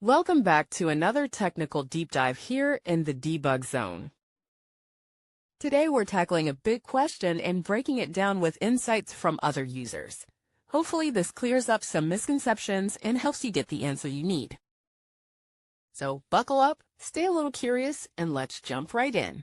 Welcome back to another technical deep dive here in the debug zone. Today we're tackling a big question and breaking it down with insights from other users. Hopefully this clears up some misconceptions and helps you get the answer you need. So buckle up, stay a little curious, and let's jump right in.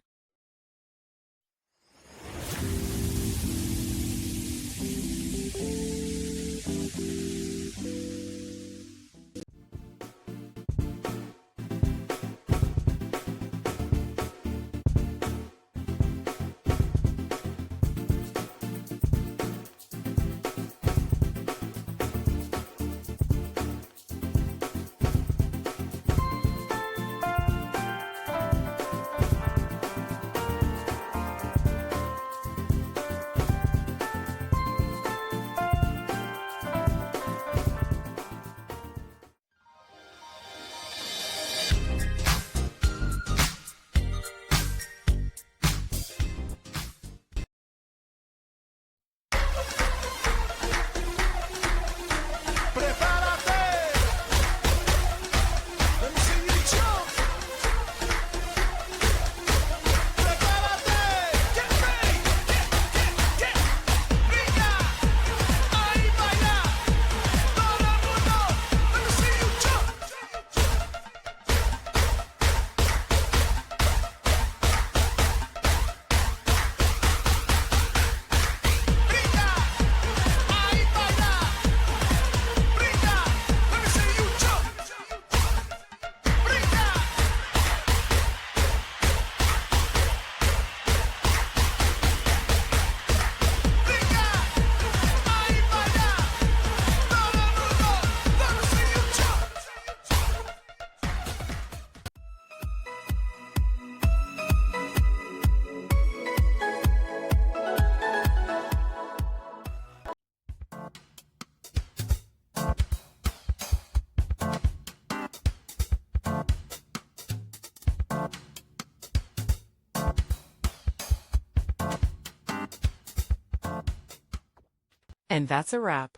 And that's a wrap.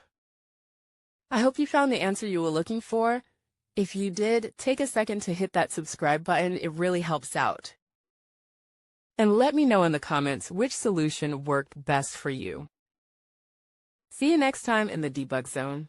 I hope you found the answer you were looking for. If you did, take a second to hit that subscribe button. It really helps out. And let me know in the comments which solution worked best for you. See you next time in the debug zone.